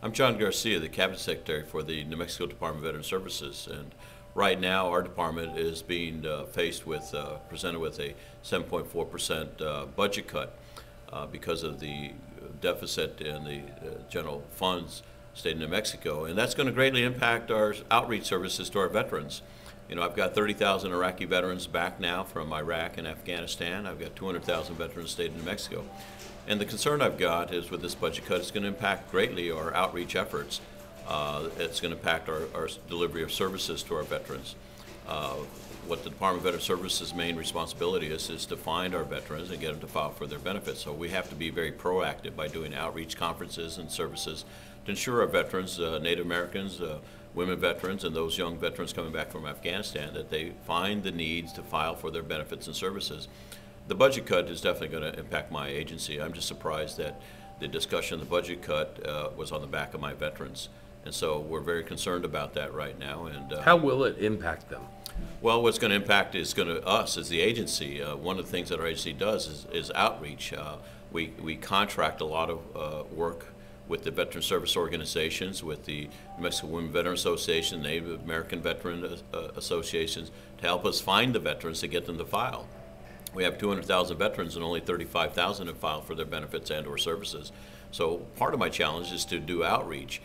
I'm John Garcia, the Cabinet Secretary for the New Mexico Department of Veterans Services, and right now our department is being presented with a 7.4% budget cut because of the deficit in the general funds state of New Mexico, and that's going to greatly impact our outreach services to our veterans. You know, I've got 30,000 Iraqi veterans back now from Iraq and Afghanistan. I've got 200,000 veterans in the state of New Mexico. And the concern I've got is with this budget cut, it's going to impact greatly our outreach efforts. It's going to impact our delivery of services to our veterans. What the Department of Veterans Services' main responsibility is to find our veterans and get them to file for their benefits. So we have to be very proactive by doing outreach conferences and services to ensure our veterans, Native Americans, women veterans, and those young veterans coming back from Afghanistan, that they find the needs to file for their benefits and services. The budget cut is definitely going to impact my agency. I'm just surprised that the discussion of the budget cut was on the back of my veterans. And so we're very concerned about that right now. And how will it impact them? Well, what's going to impact is going to us as the agency. One of the things that our agency does is outreach. We contract a lot of work with the veteran service organizations, with the New Mexico Women Veteran Association, Native American Veteran Associations, to help us find the veterans to get them to file. We have 200,000 veterans and only 35,000 have filed for their benefits and or services. So part of my challenge is to do outreach.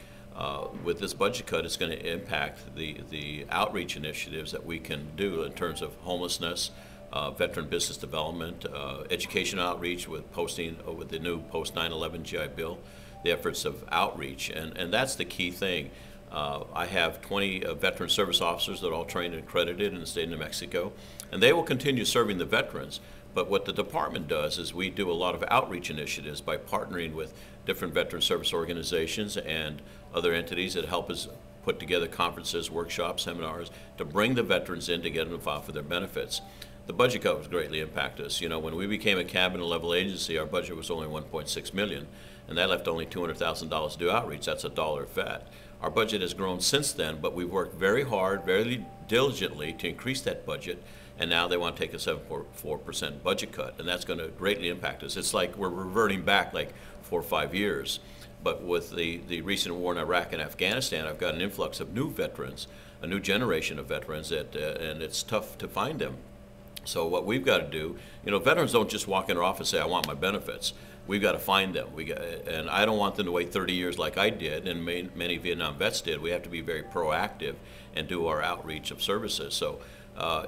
With this budget cut, it's going to impact the outreach initiatives that we can do in terms of homelessness, veteran business development, education outreach with posting with the new post 9/11 GI Bill, the efforts of outreach, and that's the key thing. I have 20 veteran service officers that are all trained and accredited in the state of New Mexico, and they will continue serving the veterans. But what the department does is we do a lot of outreach initiatives by partnering with different veteran service organizations and other entities that help us put together conferences, workshops, seminars to bring the veterans in to get them to file for their benefits. The budget cut was greatly impacted us. You know, when we became a cabinet level agency, our budget was only $1.6 million, and that left only $200,000 to do outreach. That's $1 fat. Our budget has grown since then, but we've worked very hard, very diligently to increase that budget, and now they want to take a 7.4% budget cut, and that's going to greatly impact us. It's like we're reverting back like 4 or 5 years. But with the recent war in Iraq and Afghanistan, I've got an influx of new veterans, a new generation of veterans, and it's tough to find them. So what we've got to do, you know, veterans don't just walk in our office and say, I want my benefits. We've got to find them. And I don't want them to wait 30 years like I did and many Vietnam vets did. We have to be very proactive and do our outreach of services. So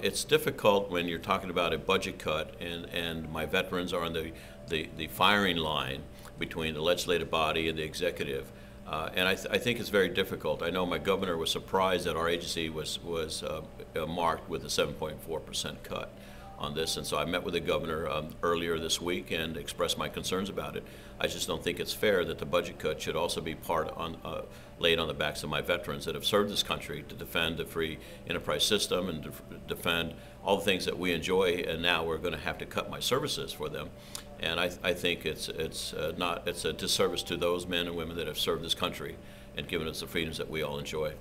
it's difficult when you're talking about a budget cut and my veterans are on the firing line between the legislative body and the executive. And I think it's very difficult. I know my governor was surprised that our agency was marked with a 7.4% cut on this, and so I met with the governor earlier this week and expressed my concerns about it. I just don't think it's fair that the budget cut should also be laid on the backs of my veterans that have served this country to defend the free enterprise system and to defend all the things that we enjoy, and now we're going to have to cut my services for them. And I think it's a disservice to those men and women that have served this country and given us the freedoms that we all enjoy.